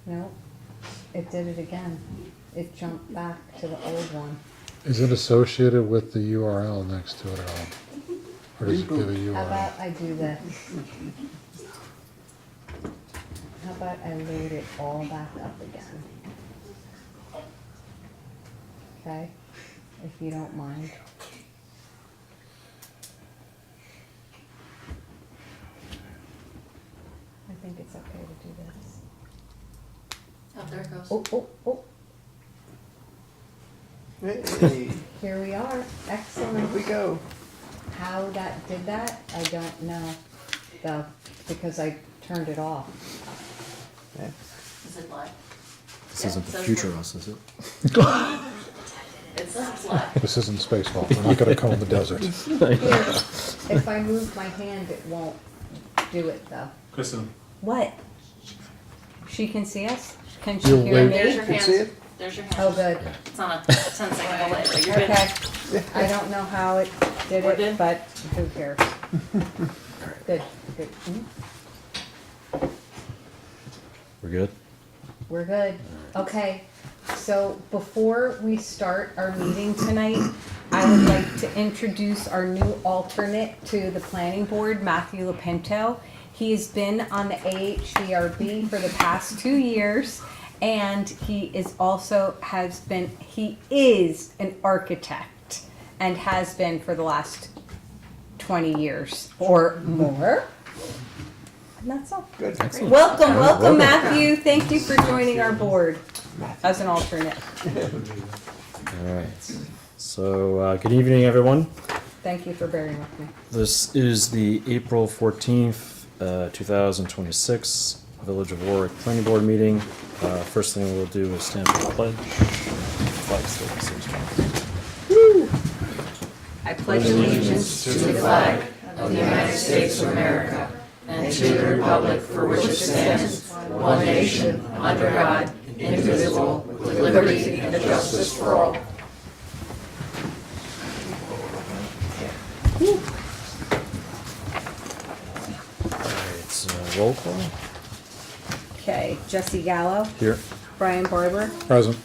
No, it did it again. It jumped back to the old one. Is it associated with the URL next to it at all? Or does it give a How URL? about I do this? How about I load it all back up again? Okay, if you don't mind. I think it's okay to do this. Oh, there it goes. Oh, oh, oh, Hey, here we are. Excellent. here we go. How that did that, I don't know, though, because I turned it off. Yeah. Is it live? This Yeah, isn't it the says future live. us, is it? It's live. This isn't Spacewalk. We're not gonna comb the desert. Here, if I move my hand, it won't do it, though. Kristen, What? She can see us? Can she You're hear waving. There's me? your Can hands. see it? There's your hands. Oh, good. It's on a 10-second delay, but you're good. Okay. I don't know how it did We're it, good? but who cares? Good, good. We're good? We're good. Okay, so before we start our meeting tonight, I would like to introduce our new alternate to the planning board, Matthew Lopinto. He has been on the AHDRB for the past 2 years, and he is an architect and has been for the last 20 years or more. And that's all. Good. Excellent. Welcome, welcome, welcome. Matthew. Thank you for joining our board as an alternate. All right. So, good evening, everyone. Thank you for bearing with me. This is the April 14th, 2026 Village of Warwick Planning Board meeting. First thing we'll do is stand for the pledge. Flag still seems strong. I pledge allegiance To the flag of the United States of America and to the republic for which it stands, one nation, under God, indivisible, with liberty and justice for all. All right, roll call. Okay, Jesse Gallo, Here. Brian Barber, Present.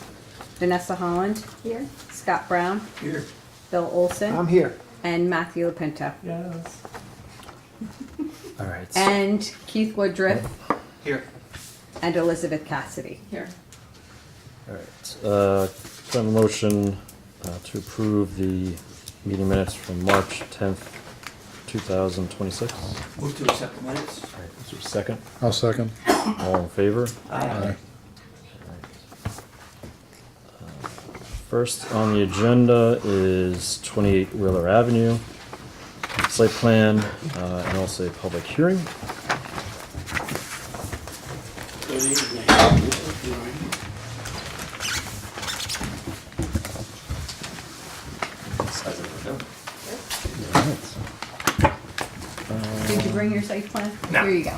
Vanessa Holland. Here. Scott Brown, Here. Bill Olson, I'm here. and Matthew Lopinto. yes. All right. And Keith Woodruff Here. and Elizabeth Cassidy. Here. All right. Can I have a motion to approve the meeting minutes from March 10th, 2026? Move to accept the minutes. All right, is there a second? I'll second. All in favor? Aye. First on the agenda is 28 Wheeler Avenue, site plan, and also a public hearing. Good evening. Did you bring your site plan? No. Here you go.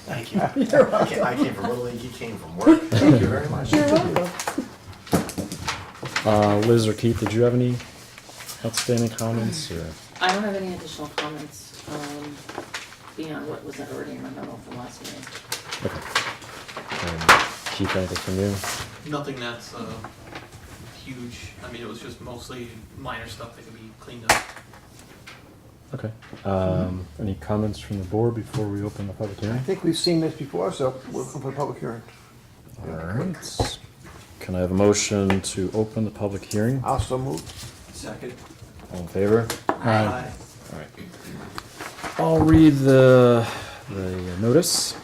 Thank you. You're welcome. I came from Little League, you came from work. Thank you very much. You're welcome. Liz or Keith, did you have any outstanding comments, or? I don't have any additional comments beyond what was already in my memo from last meeting. Okay. Keith, anything from you? Nothing that's huge. I mean, it was just mostly minor stuff that could be cleaned up. Okay. Any comments from the board before we open the public I hearing? think we've seen this before, so we'll come for the public hearing. All right. Can I have a motion to open the public hearing? Also move. Second. All in favor? Aye. All right. I'll read the notice.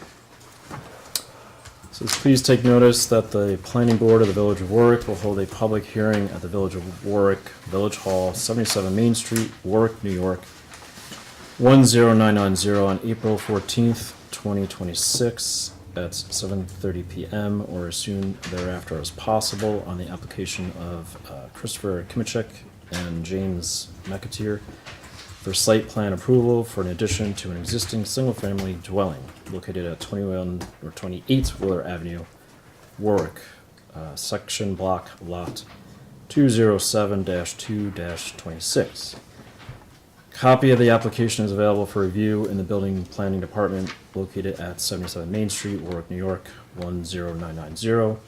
It says, please take notice that the planning board of the Village of Warwick will hold a public hearing at the Village of Warwick, Village Hall, 77 Main Street, Warwick, New York, 10990 on April 14th, 2026 at 7:30 p.m. or as soon thereafter as possible on the application of Christopher Kimichek and James McAteer for site plan approval for an addition to an existing single-family dwelling located at 21 or 28 Wheeler Avenue, Warwick, section block lot 207-2-26. Copy of the application is available for review in the Building Planning Department located at 77 Main Street, Warwick, New York, 10990,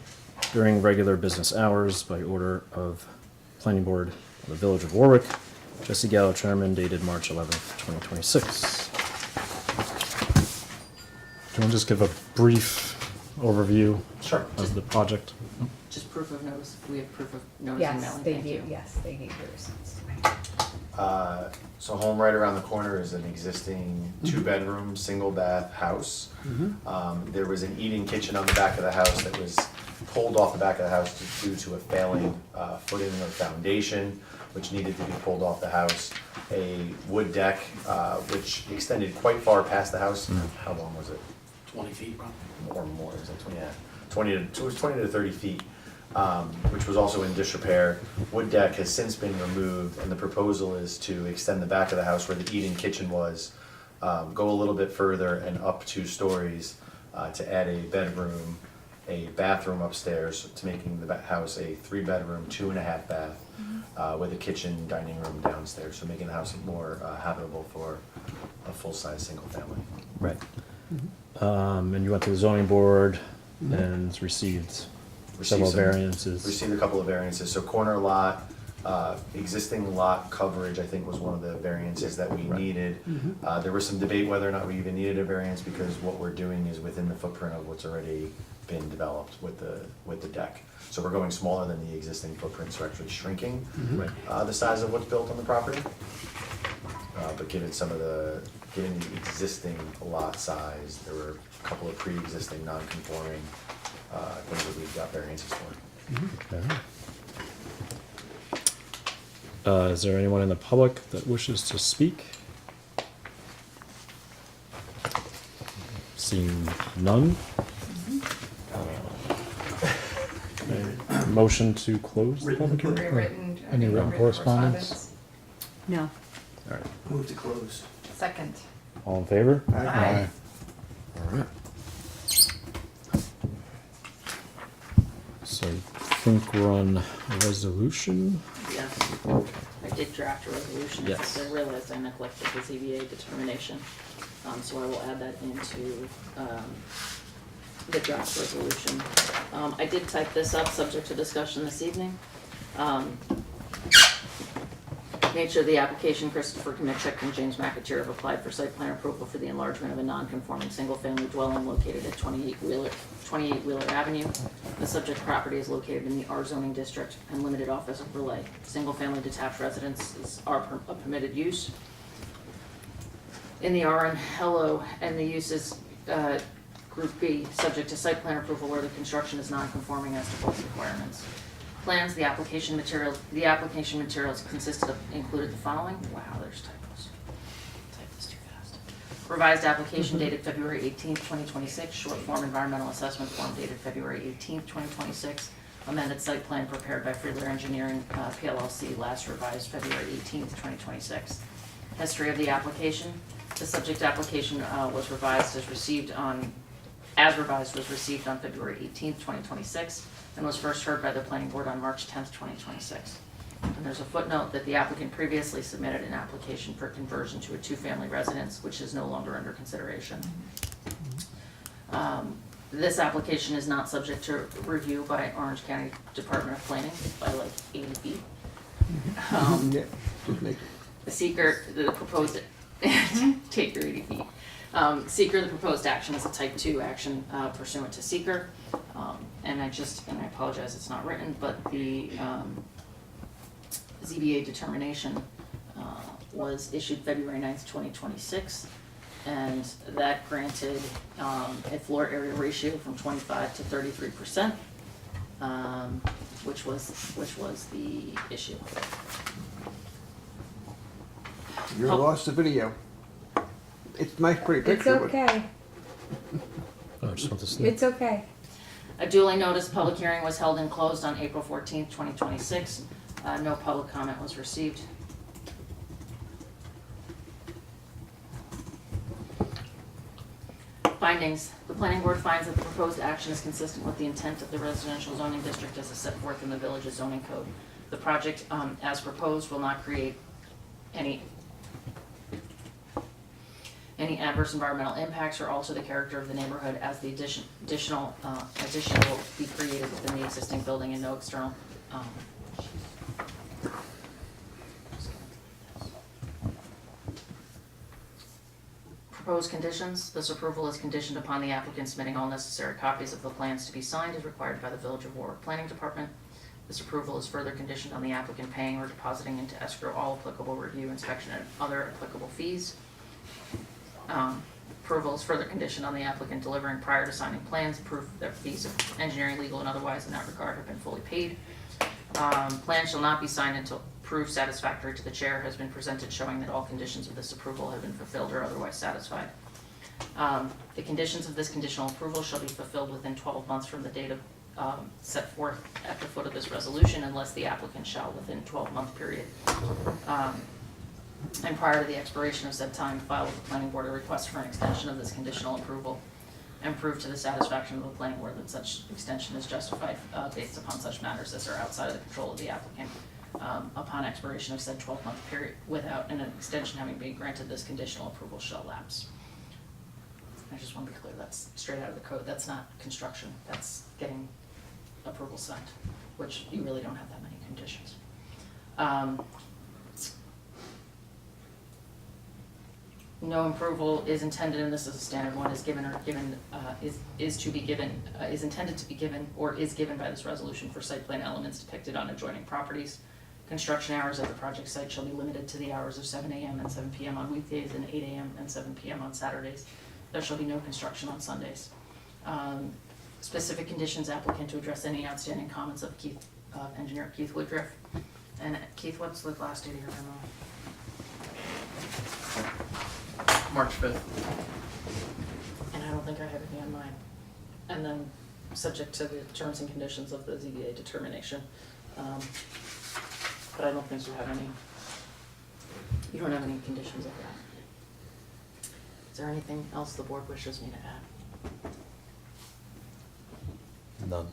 during regular business hours by order of Planning Board of the Village of Warwick. Jesse Gallo, Chairman, dated March 11th, 2026. Do you want to just give a brief overview Sure. of the project? Just proof of notice, we have proof of notice and Yes, mailing, they thank you. gave, yes, they gave their response tonight. So home right around the corner is an existing two-bedroom, single-bath house. There was an eating kitchen on the back of the house that was pulled off the back of the house due to a failing footing or foundation, which needed to be pulled off the house. A wood deck, which extended quite far past the house. How long was it? 20 feet, probably. Or more, it was like 20 to 30 feet, which was also in disrepair. Wood deck has since been removed, and the proposal is to extend the back of the house where the eating kitchen was, go a little bit further and up 2 stories to add a bedroom, a bathroom upstairs, to making the house a 3-bedroom, 2.5 bath, with a kitchen, dining room downstairs, so making the house more habitable for a full-size single family. Right. And you went to the zoning board and received several some- variances. Received a couple of variances, so corner lot, existing lot coverage, I think was one of the variances that we needed. There was some debate whether or not we even needed a variance, because what we're doing is within the footprint of what's already been developed with the deck. So we're going smaller than the existing footprint, so we're actually shrinking Right. the size of what's built on the property. But given the existing lot size, there were a couple of pre-existing non-conforming things that we've got variances for. Okay. Is there anyone in the public that wishes to speak? Seeing none? Okay. Motion to close the public hearing? Rewritten. Any written correspondence? No. All right. Move to close. Second. All in favor? Aye. All right. So I think we're on resolution. Yes, I did draft a resolution, Yes. since I realized I neglected the ZBA determination. So I will add that into, the draft resolution. I did type this up, subject to discussion this evening. Nature of the application, Christopher Kmitchek and James McAteer have applied for site plan approval for the enlargement of a non-conforming single-family dwelling located at 28 Wheeler Avenue. The subject property is located in the R zoning district and limited office overlay. Single-family detached residences are a permitted use in the R and LO, and the use is Group B, subject to site plan approval where the construction is non-conforming as to both requirements. Plans, the application materials included the following. Wow, there's typos. Type this too fast. Revised application dated February 18th, 2026. Short form environmental assessment form dated February 18th, 2026. Amended site plan prepared by Friedler Engineering, PLLC, last revised February 18th, 2026. History of the application. The subject application was revised was received on February 18th, 2026, and was first heard by the planning board on March 10th, 2026. And there's a footnote that the applicant previously submitted an application for conversion to a 2-family residence, which is no longer under consideration. This application is not subject to review by Orange County Department of Planning by like 80 feet. Yeah, just make The seeker, the proposed, take your 80 feet. Seeker, the proposed action is a type 2 action pursuant to seeker. And I apologize, it's not written, but the ZBA determination was issued February 9th, 2026. And that granted a floor area ratio from 25 to 33%, which was the issue. You lost the video. It's nice, pretty It's picture, but okay. Oh, I just want this. It's okay. A duly noticed public hearing was held and closed on April 14th, 2026. No public comment was received. Findings. The planning board finds that the proposed action is consistent with the intent of the residential zoning district as is set forth in the village's zoning code. The project, as proposed, will not create any any adverse environmental impacts or alter the character of the neighborhood as the addition will be created within the existing building and no external. Proposed conditions. This approval is conditioned upon the applicant submitting all necessary copies of the plans to be signed as required by the Village of Warwick Planning Department. This approval is further conditioned on the applicant paying or depositing into escrow all applicable review, inspection, and other applicable fees. Approval is further conditioned on the applicant delivering prior to signing plans, proof that fees of engineering, legal, and otherwise in that regard have been fully paid. Plans shall not be signed until proof satisfactory to the chair has been presented showing that all conditions of this approval have been fulfilled or otherwise satisfied. The conditions of this conditional approval shall be fulfilled within 12 months from the date of set forth at the foot of this resolution unless the applicant shall within 12-month period. And prior to the expiration of said time, file with the planning board a request for an extension of this conditional approval and prove to the satisfaction of the planning board that such extension is justified based upon such matters as are outside of the control of the applicant. Upon expiration of said 12-month period, without an extension having been granted, this conditional approval shall lapse. I just want to be clear, that's straight out of the code. That's not construction. That's getting approval signed, which you really don't have that many conditions. No approval is intended, and this is a standard one, is given or given, is to be given, is intended to be given or is given by this resolution for site plan elements depicted on adjoining properties. Construction hours at the project site shall be limited to the hours of 7 a.m. and 7 p.m. on weekdays and 8 a.m. and 7 p.m. on Saturdays. There shall be no construction on Sundays. Specific conditions applicant to address any outstanding comments of engineer Keith Woodruff. And Keith, what's the last date of your memo? March 5th. And I don't think I have any on mine. And then, subject to the terms and conditions of the ZBA determination. But I don't think you have any, you don't have any conditions of that. Is there anything else the board wishes me to add? None.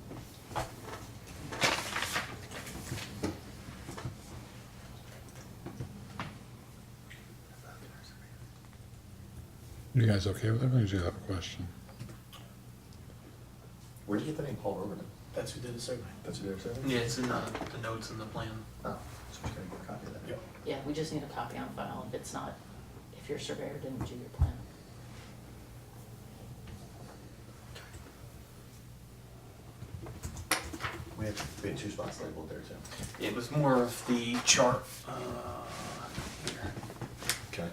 You guys okay with that, or did you have a question? Where did you get the name Paul Overton? That's who did the survey. That's who they're saying? Yeah, it's in the notes in the plan. Oh, so we're just gonna get a copy of that. Yep. Yeah, we just need a copy on file if it's not, if your surveyor didn't do your plan. We had 2 spots labeled there too. It was more of the chart. Here. Okay.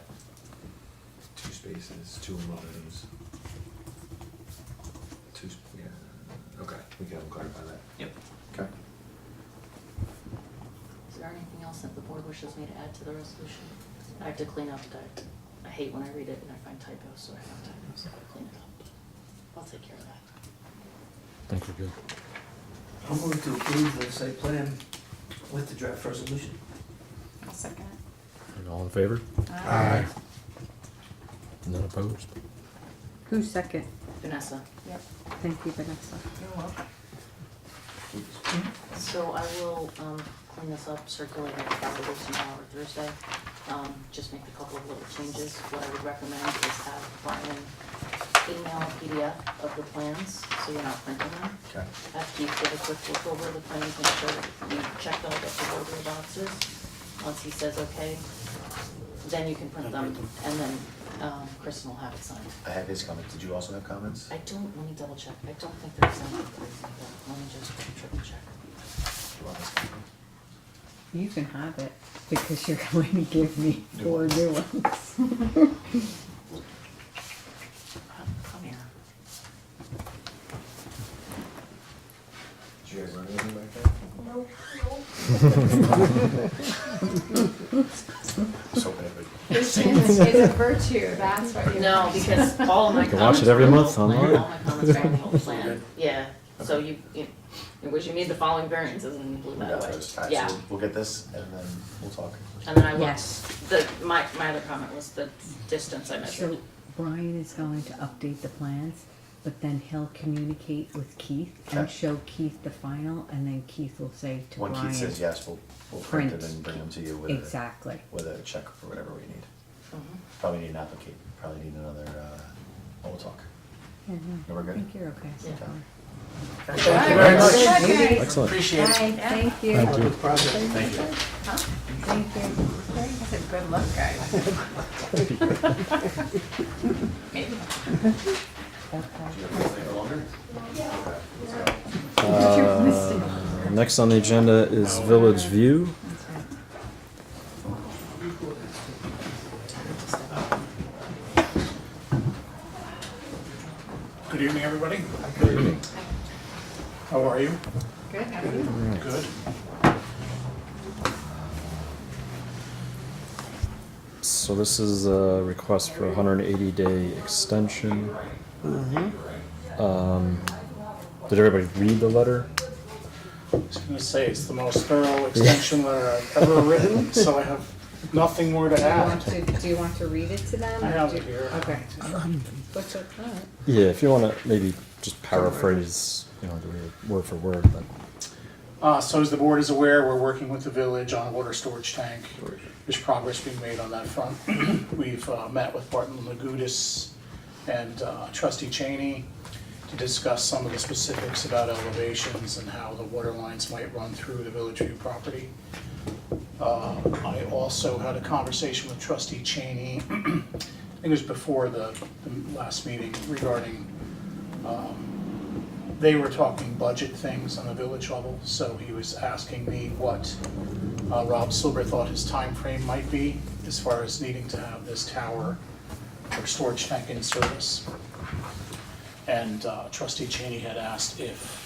2 spaces, 2 lines. 2, yeah, okay, we can clarify that. Yep. Okay. Is there anything else that the board wishes me to add to the resolution? I have to clean up I hate when I read it and I find typos, so I have typos, so I clean it up. I'll take care of that. I think we're good. I'll move to approve the site plan with the draft resolution. I'll second it. All in favor? Aye. None opposed? Who's second? Vanessa? Yep. Thank you, Vanessa. You're welcome. So I will clean this up, circulate it probably tomorrow or Thursday. Just make a couple of little changes. What I would recommend is have Brian email a PDF of the plans, so you're not printing them. Okay. Have Keith give a quick look over the plans, make sure you checked all the order boxes. Once he says okay, then you can print them, and then Kristen will have it signed. I have his comments. Did you also have comments? I don't, let me double check. I don't think there's anything crazy like that. Let me just triple check. Do you want his comments? You can have it because you're going to give me 4 new ones. Come here. Did you guys learn anything back there? I was hoping it would. Patience is a virtue, that's what you. No, because all of my You can watch comments it every are on the month old plan, online. all my comments are on the old plan, yeah, so you, which you made the following variances and you blew We that got away. those. Alright, Yeah, so we'll get this and then we'll talk. and then I looked, Yes. my other comment was the distance I measured. So Brian is going to update the plans, but then he'll communicate with Keith and Okay. show Keith the final, and then Keith will say to When Brian. Keith says yes, we'll print them Print. and bring them to you with Exactly. a check or whatever we need. Mhm. Probably need an probably need another, we'll talk. Mhm. No, we're I good? think you're okay so Okay. far. Thank you very much. Okay. Excellent. Appreciate it. Bye, thank you. Thank you. Good progress. Thank you. Thank you. That's a good look, guys. Maybe. Next on the agenda is Village View. Good evening, everybody. Good evening. How are you? Good, how are you? Good. So this is a request for a 180-day extension. Did everybody read the letter? I was going to say, it's the most thorough extension letter I've ever written, so I have nothing more to add. Do you want to read it to them? I or have do- it here. Okay. What's it, all right. Yeah, if you want to maybe just paraphrase, do it word for word, but So as the board is aware, we're working with the village on a water storage tank. There's progress being made on that front. We've met with Barton Lagudis and trustee Cheney to discuss some of the specifics about elevations and how the water lines might run through the Village View property. I also had a conversation with trustee Cheney, I think it was before the last meeting, regarding, they were talking budget things on the village level, so he was asking me what Rob Silver thought his time frame might be as far as needing to have this tower or storage tank in service. And trustee Cheney had asked if,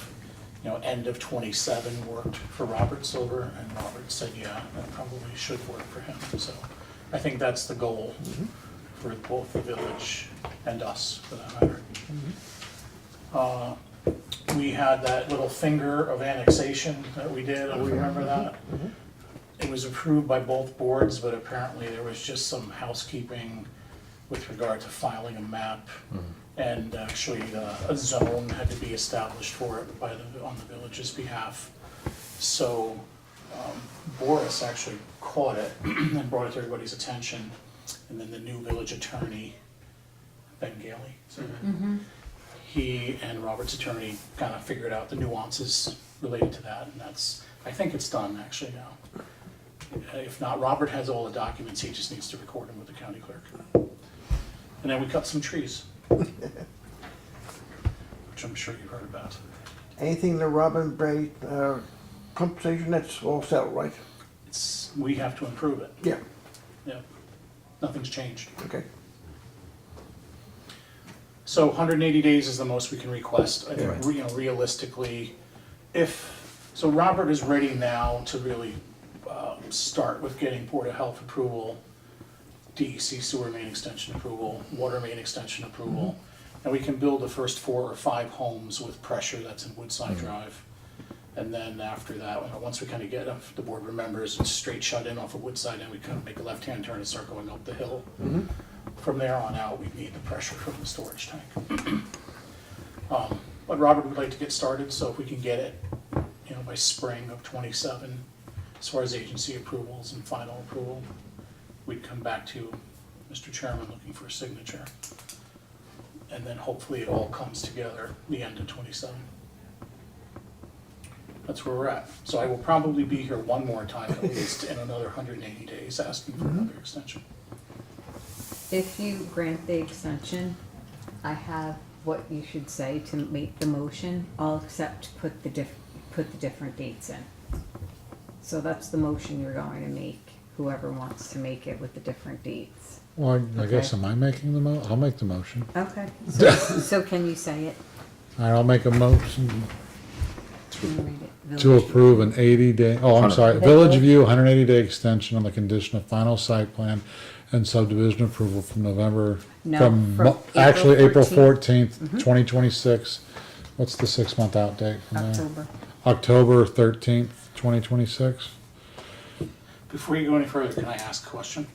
end of '27 worked for Robert Silver, and Robert said, yeah, that probably should work for him. So I think that's the goal for both the village and us, for that matter. We had that little finger of annexation that we did, if you remember that? It was approved by both boards, but apparently there was just some housekeeping with regard to filing a map. And actually, a zone had to be established for it on the village's behalf. So Boris actually caught it and brought it to everybody's attention. And then the new village attorney, Ben Gailey, he and Robert's attorney kind of figured out the nuances related to that. And I think it's done actually now. If not, Robert has all the documents, he just needs to record them with the county clerk. And then we cut some trees, which I'm sure you've heard about. Anything in the Robin Bray pump station, that's all settled, right? We have to improve it, Yeah, yeah. Nothing's changed. okay. So 180 days is the most we can request. I think, Right. realistically, so Robert is ready now to really start with getting Board of Health approval, DEC sewer main extension approval, water main extension approval, and we can build the first 4 or 5 homes with pressure that's in Woodside Drive. And then after that, once we kind of get, if the board remembers, it's straight shut in off of Woodside, and we kind of make a left-hand turn and start going up the hill. From there on out, we need the pressure from the storage tank. But Robert would like to get started, so if we can get it, by spring of '27, as far as agency approvals and final approval, we'd come back to Mr. Chairman looking for a signature. And then hopefully it all comes together the end of '27. That's where we're at. So I will probably be here one more time at least in another 180 days asking for another extension. If you grant the extension, I have what you should say to make the motion, all except put the different dates in. So that's the motion you're going to make, whoever wants to make it with the different dates. Well, I guess, Okay. am I making the I'll make the motion. Okay, so can you say it? All right, I'll make a motion Can you read it? to Village. approve an 80-day, I'm sorry, Village View 180-day extension on the condition of final site plan and subdivision approval from November, No, from, from actually, April April 14th, 2026. What's the 6-month out date from there? October. October 13th, 2026. Before you go any further, can I ask a question?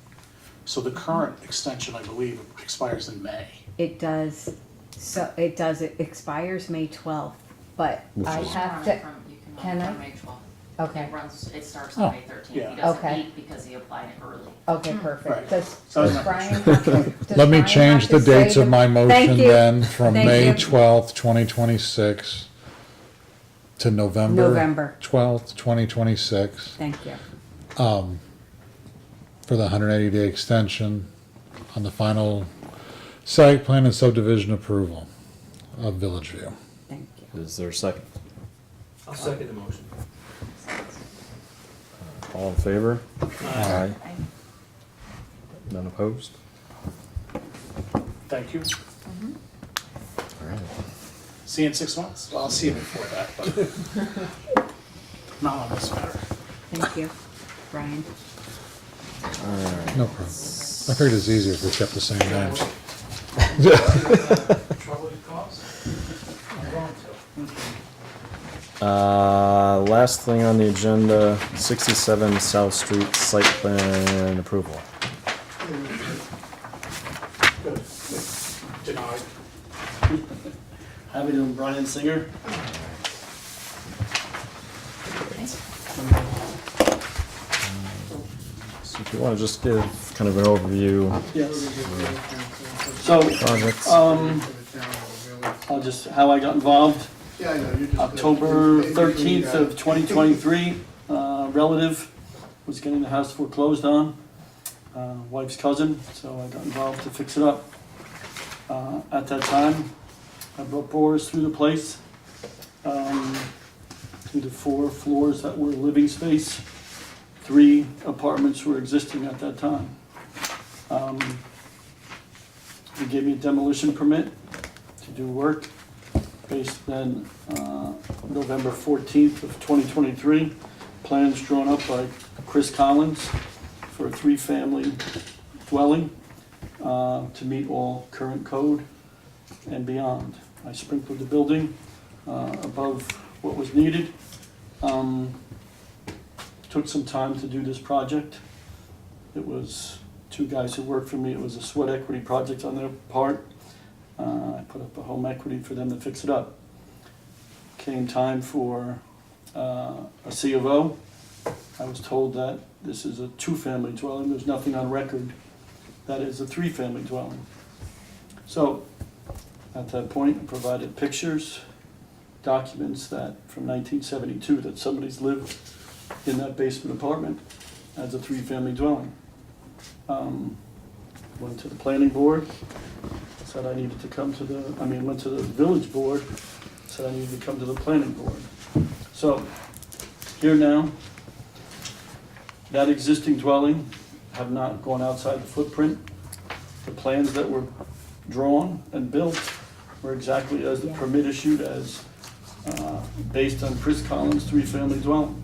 So the current extension, I believe, expires in May. It does, it expires May 12th, but I have to, You Can I? May 12th. Okay. It starts Oh, on May 13th. yeah. He doesn't Okay. meet because he applied it early. Okay, Right. perfect. Does So does I'm not Brian sure. have to? does Let me Brian change have the to say dates of my Thank motion you. then from Thank May you. 12th, 2026 to November November. 12th, 2026 Thank you. for the 180-day extension on the final site plan and subdivision approval of Village View. Thank you. Is there a second? I'll second the motion. All in favor? Aye. None opposed? Thank you. All right. See you in 6 months. Well, I'll see you before that, but not on this matter. Thank you, Brian. No problem. I figured it's easier if we kept the same names. Trouble you cause? I'm going to. Last thing on the agenda, 67 South Street site plan approval. Good. Denied. Happy to Brian Singer. So if you want to just give kind of an overview Yes. So, projects. I'll just, how I got involved. October 13th of 2023, relative was getting the house foreclosed on, wife's cousin, so I got involved to fix it up. At that time, I brought borers through the place, through the 4 floors that were living space. 3 apartments were existing at that time. They gave me a demolition permit to do work based then November 14th of 2023. Plans drawn up by Chris Collins for a 3-family dwelling to meet all current code and beyond. I sprinkled the building above what was needed. Took some time to do this project. It was 2 guys who worked for me. It was a sweat equity project on their part. I put up a home equity for them to fix it up. Came time for a C of O. I was told that this is a 2-family dwelling. There's nothing on record that is a 3-family dwelling. So at that point, I provided pictures, documents that from 1972 that somebody's lived in that basement apartment as a 3-family dwelling. Went to the planning board, said I needed to come to went to the village board, said I needed to come to the planning board. So, here now, that existing dwelling have not gone outside the footprint. The plans that were drawn and built were exactly as the permit issued as based on Chris Collins' 3-family dwelling.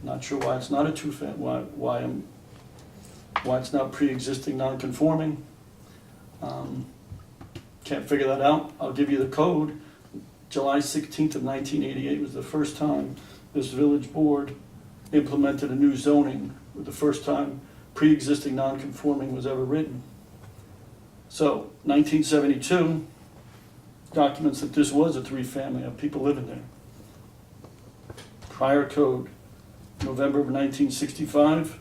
Not sure why it's not a 2-family, why it's not pre-existing non-conforming. Can't figure that out. I'll give you the code. July 16th of 1988 was the first time this village board implemented a new zoning, with the first time pre-existing non-conforming was ever written. So, 1972 documents that this was a 3-family, of people living there. Prior code, November of 1965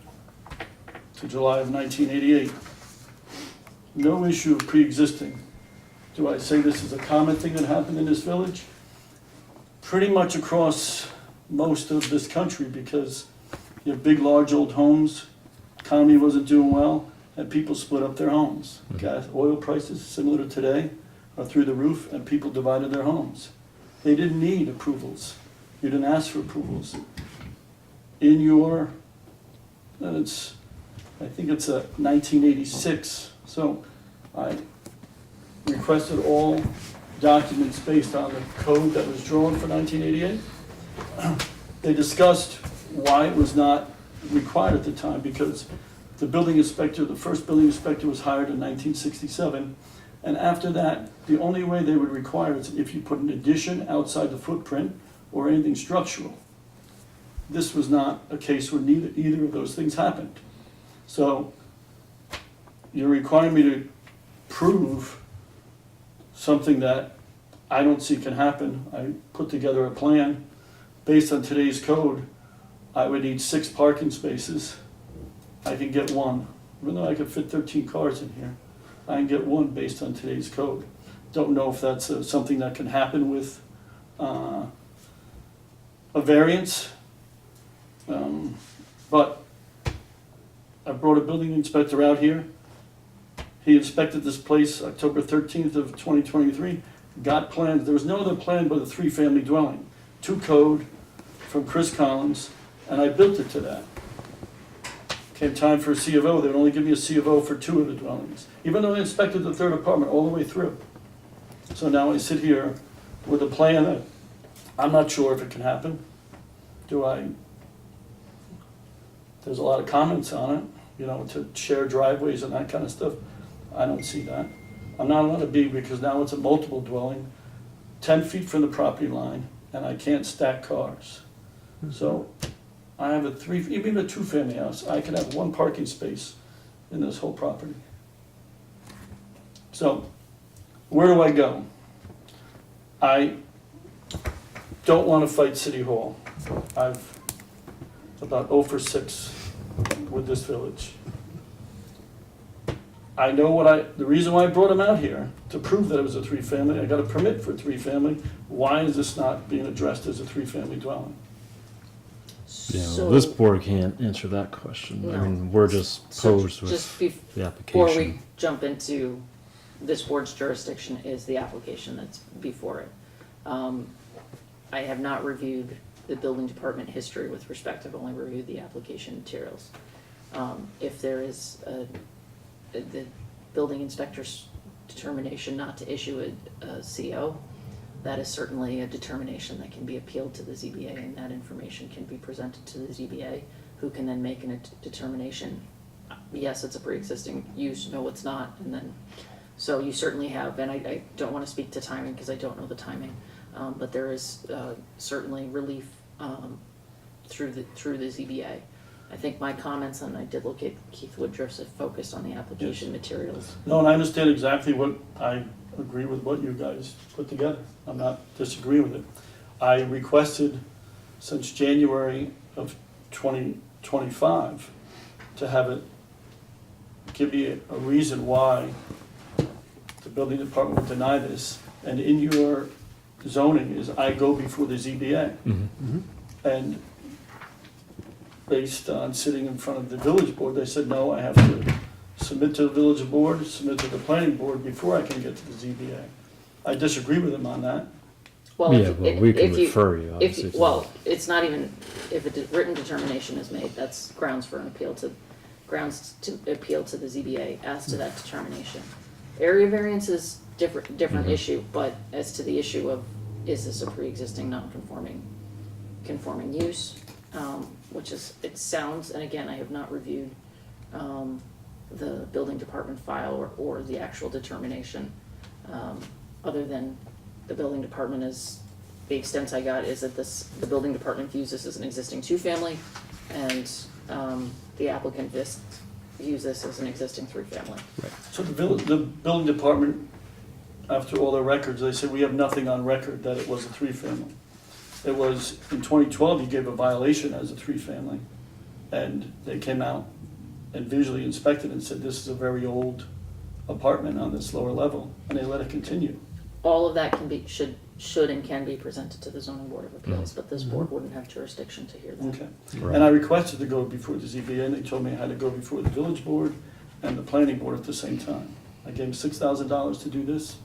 to July of 1988. No issue of pre-existing. Do I say this is a common thing that happened in this village? Pretty much across most of this country, because you have big, large old homes, economy wasn't doing well, and people split up their homes. Gas, oil prices, similar to today, are through the roof, and people divided their homes. They didn't need approvals. You didn't ask for approvals. In your, I think it's a 1986, so I requested all documents based on the code that was drawn for 1988. They discussed why it was not required at the time, because the building inspector, the first building inspector was hired in 1967, and after that, the only way they would require is if you put an addition outside the footprint or anything structural. This was not a case where either of those things happened. So you're requiring me to prove something that I don't see can happen. I put together a plan based on today's code I would need 6 parking spaces. I can get 1, even though I could fit 13 cars in here. I can get 1 based on today's code. Don't know if that's something that can happen with a variance. But I brought a building inspector out here. He inspected this place October 13th of 2023, got plans. There was no other plan but a 3-family dwelling. 2 code from Chris Collins, and I built it to that. Came time for a C of O, they would only give me a C of O for 2 of the dwellings, even though they inspected the 3rd apartment all the way through. So now I sit here with a plan that I'm not sure if it can happen. There's a lot of comments on it, you know, to share driveways and that kind of stuff. I don't see that. I'm not allowed to be, because now it's a multiple dwelling, 10 feet from the property line, and I can't stack cars. So I have even a 2-family house, I can have 1 parking space in this whole property. So where do I go? I don't want to fight City Hall. I've about 0 for 6 with this village. I know the reason why I brought him out here, to prove that it was a 3-family, I got a permit for a 3-family. Why is this not being addressed as a 3-family dwelling? Yeah, So- well, this board can't answer that question. I No. mean, we're just So posed just with the before application. we jump into this board's jurisdiction is the application that's before it. I have not reviewed the building department history with respect, I've only reviewed the application materials. If there is the building inspector's determination not to issue a CO, that is certainly a determination that can be appealed to the ZBA, and that information can be presented to the ZBA, who can then make a determination. Yes, it's a pre-existing use, no, it's not, and then, so you certainly have, and I don't want to speak to timing because I don't know the timing, but there is certainly relief through the ZBA. I think my comments, and I did look at Keith Woodruff's, have focused on the application materials. No, and I understand exactly I agree with what you guys put together. I'm not disagreeing with it. I requested since January of 2025 to have it, give me a reason why the building department would deny this. And in your zoning is I go before the ZBA. And based on sitting in front of the village board, they said, no, I have to submit to the village board, submit to the planning board before I can get to the ZBA. I disagree with them on that. Well, Yeah, well, we can refer you, If, obviously, to well, it's not even, if a written determination is made, that's grounds for an appeal to, grounds to appeal to the ZBA as to that determination. Area variance is different issue, but as to the issue of, is this a pre-existing non-conforming, conforming use? Which is, it sounds, and again, I have not reviewed, the building department file or the actual determination, other than the building department is, the extent I got is that the building department views this as an existing 2-family, and the applicant views this as an existing 3-family. So the building department, after all their records, they said, we have nothing on record that it was a 3-family. It was, in 2012, you gave a violation as a 3-family, and they came out and visually inspected and said, this is a very old apartment on this lower level, and they let it continue. All of that can be, should and can be presented to the zoning board of appeals, but this board wouldn't have jurisdiction to hear that. Okay. Right. And I requested to go before the ZBA, and they told me I had to go before the village board and the planning board at the same time. I gave them $6,000 to do this.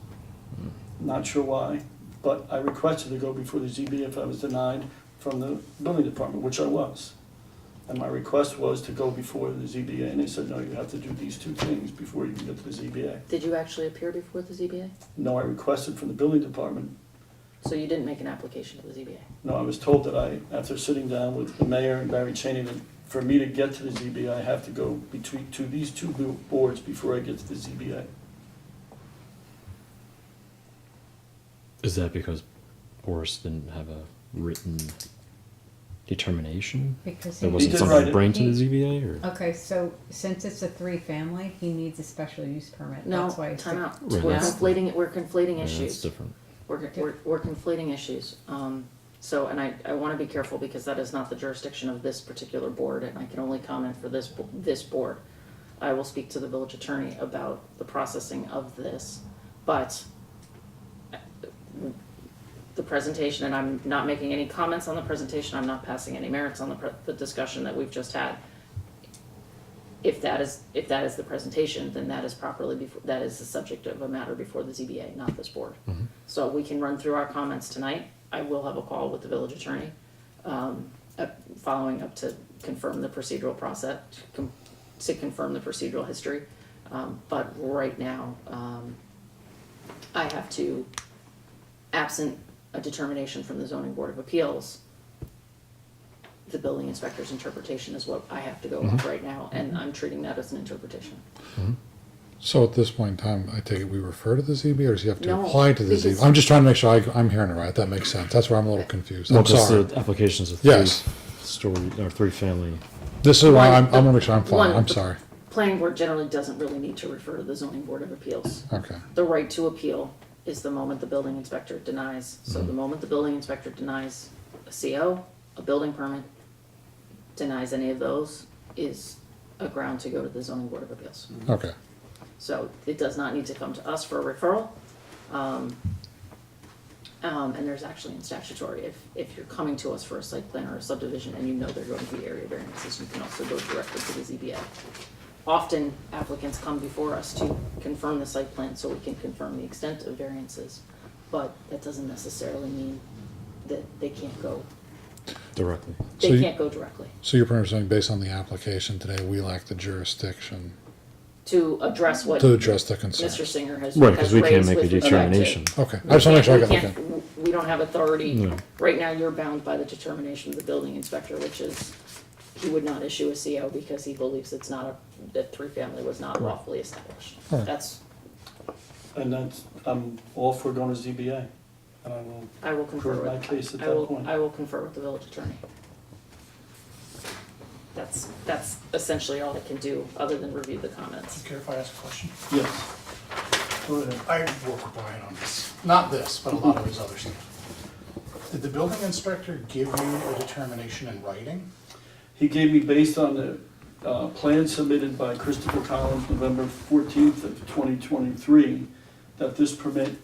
Not sure why, but I requested to go before the ZBA if I was denied from the building department, which I was. And my request was to go before the ZBA, and they said, no, you have to do these 2 things before you can get to the ZBA. Did you actually appear before the ZBA? No, I requested from the building department. So you didn't make an application to the ZBA? No, I was told that after sitting down with the mayor and Barry Cheney, that for me to get to the ZBA, I have to go between these two boards before I get to the ZBA. Is that because Boris didn't have a written determination? Because There he wasn't did something write to it. bring to the ZBA, or? Okay, so since it's a 3-family, he needs a special use permit. No, That's why it's time out. Right, We're that's- conflating Yeah, issues. that's different. We're conflating issues. So, and I want to be careful because that is not the jurisdiction of this particular board, and I can only comment for this board. I will speak to the village attorney about the processing of this, but the presentation, and I'm not making any comments on the presentation, I'm not passing any merits on the discussion that we've just had. If that is the presentation, then that is that is the subject of a matter before the ZBA, not this board. So we can run through our comments tonight. I will have a call with the village attorney, following up to confirm the procedural process, to confirm the procedural history. But right now, I have to, absent a determination from the zoning board of appeals, the building inspector's interpretation is what I have to go with right now, and I'm treating that as an interpretation. So at this point in time, I take it we refer to the ZBA, or does he have to No, apply to the because- ZBA? I'm just trying to make sure I'm hearing it right. That makes sense. That's where I'm a little confused. Well, I'm because sorry. the applications of Yes. three-story, or three-family. This is why I'm One- gonna make sure I'm following. one- I'm sorry. Planning board generally doesn't really need to refer to the zoning board of appeals. Okay. The right to appeal is the moment the building inspector denies. So the moment the building inspector denies a CO, a building permit, denies any of those, is a ground to go to the zoning board of appeals. Okay. So it does not need to come to us for a referral. And there's actually in statutory, if you're coming to us for a site plan or a subdivision and you know they're going to be area variances, you can also go directly to the ZBA. Often applicants come before us to confirm the site plan so we can confirm the extent of variances, but that doesn't necessarily mean that they can't go, Directly. So they you- can't go directly. So you're pretty much saying, based on the application today, we lack the jurisdiction To address what to address the concern. Mr. Singer has Right, has because we can't raised make a with respect to- determination. Okay. I just wanna make sure I got, We okay. can't- We don't have authority, No. right now you're bound by the determination of the building inspector, which is, he would not issue a CO because he believes it's not that three-family was not lawfully established. Right. That's, And that's, I'm all for going to ZBA, and I will I will confer prove my with, case at I that will, point. I will confer with the village attorney. That's essentially all I can do, other than review the comments. Care if I ask a question? Yes. Go ahead. I work with Brian on this, not this, but a lot of his other stuff. Did the building inspector give you a determination in writing? He gave me, based on the plan submitted by Christopher Collins, November 14th of 2023, that this permit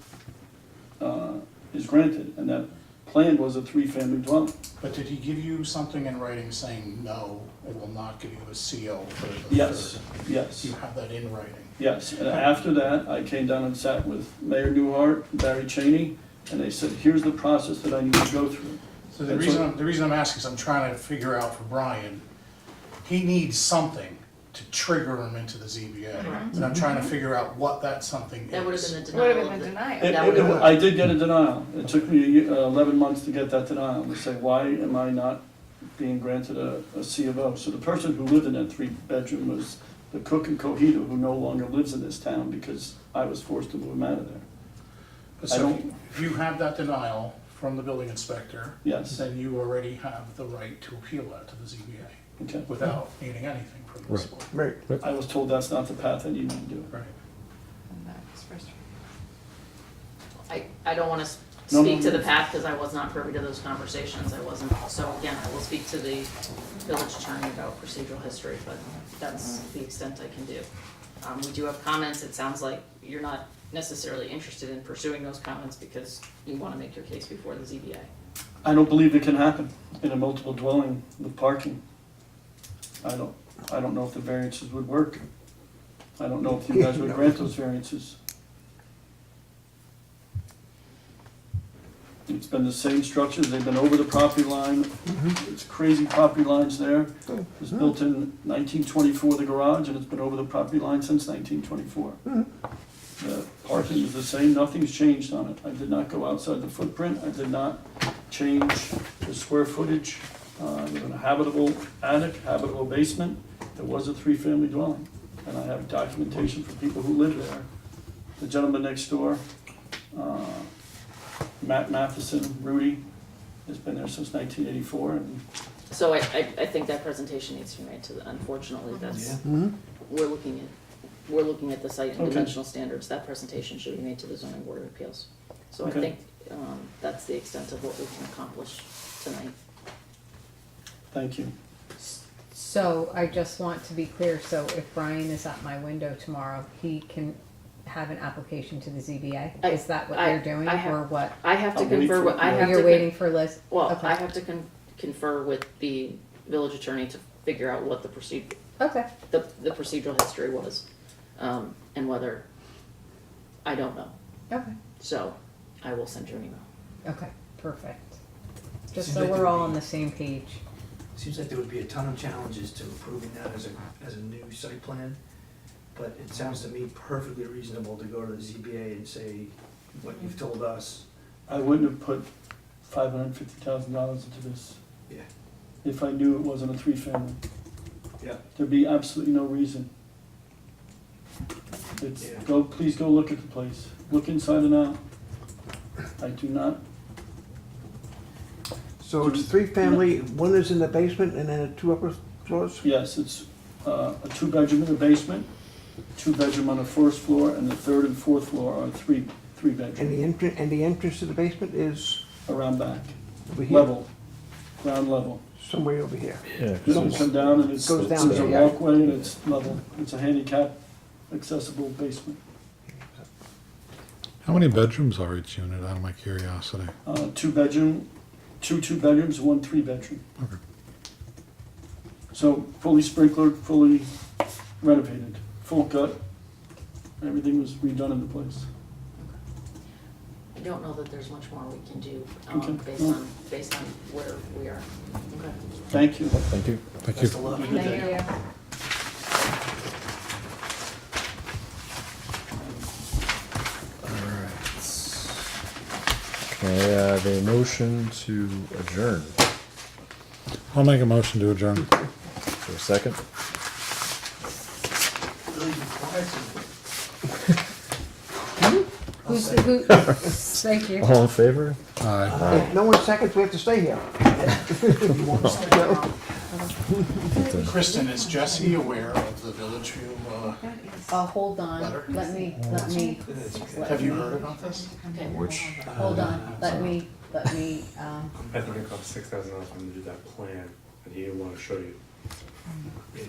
is granted, and that plan was a three-family dwelling. But did he give you something in writing saying, no, it will not give you a CO for the Yes, third? yes, You have that in writing? yes. And after that, I came down and sat with Mayor Newhart, Barry Cheney, and they said, here's the process that I need to go through. So the reason I'm asking is I'm trying to figure out for Brian, he needs something to trigger him into the ZBA. Correct. And I'm trying to figure out what that something is. That would have been the Would denial have of been the. denied. It- That would it- have- I did get a denial. It took me 11 months to get that denial, to say, why am I not being granted a C of O? So the person who lived in that three-bedroom was the cook in Coheta, who no longer lives in this town because I was forced to move him out of there. I So don't- if you have that denial from the building inspector, Yes, then you already have the right to appeal that to the ZBA okay. without needing anything from this board. Right. I was told that's not the path I needed to do. Right. I don't wanna No, speak no, to no. the path, cause I was not privy to those conversations, I wasn't, so again, I will speak to the village attorney about procedural history, but that's the extent I can do. We do have comments, it sounds like you're not necessarily interested in pursuing those comments because you wanna make your case before the ZBA. I don't believe it can happen in a multiple dwelling with parking. I don't know if the variances would work. I don't know if you guys would grant those variances. It's been the same structures, they've been over the property line, it's crazy property lines there. It was built in 1924, the garage, and it's been over the property line since 1924. The parking is the same, nothing's changed on it. I did not go outside the footprint, I did not change the square footage. It was a habitable attic, habitable basement, there was a three-family dwelling. And I have documentation for people who live there. The gentleman next door, Matt Matheson, Rudy, has been there since 1984, and So I think that presentation needs to be made to the, unfortunately, that's, we're looking at the site and Okay. dimensional standards, that presentation should be made to the zoning board of appeals. So I Okay. think, that's the extent of what we can accomplish tonight. Thank you. So I just want to be clear, so if Brian is at my window tomorrow, he can have an application to the ZBA? Is that what you're doing, I have- or what? I have to I'll wait confer, for- with- I Or have to. You're waiting for Liz? Well, Okay. I have to confer with the village attorney to figure out what the Okay, the procedural history was, and whether, I don't know. okay, So, I will send you an email. okay, perfect. Just Seems so like we're there all would on be- the same page. Seems like there would be a ton of challenges to approving that as a new site plan, but it sounds to me perfectly reasonable to go to the ZBA and say what you've told us. I wouldn't have put $550,000 into this Yeah. if I knew it wasn't a three-family. Yeah. There'd be absolutely no reason. It's, Yeah. please go look at the place. Look inside and out. I do not, So it's 3-family, one is in the basement and then 2 upper floors? yes, it's a two-bedroom in the basement, two-bedroom on the first floor, and the third and fourth floor are three And bedroom, the entrance to the basement is around back, over here? level, ground level. Somewhere over here. Yeah, You don't come down and it's, Goes down there's a there. walkway and it's level. It's a handicap accessible basement. How many bedrooms are each unit, out of my curiosity? Two-bedroom, two bedrooms, one three-bedroom. Okay. So fully sprinklered, fully renovated, full gut. Everything was redone in the place. I don't know that there's much more we can do, Okay. based on where we are. Okay. Thank you. Thank you. Thank you. Best of luck. Thank you. Can I have a motion to adjourn? I'll make a motion to adjourn. For a second? Really be quiet. Who, thank you. All in favor? Aye. If no one seconds, we have to stay here. Kristen, is Jesse aware of the Village View? Hold on, let me, Have you heard about this? Okay. hold on, let me, I think it cost $6,000 for him to do that plan, and he didn't want to show you. Yeah.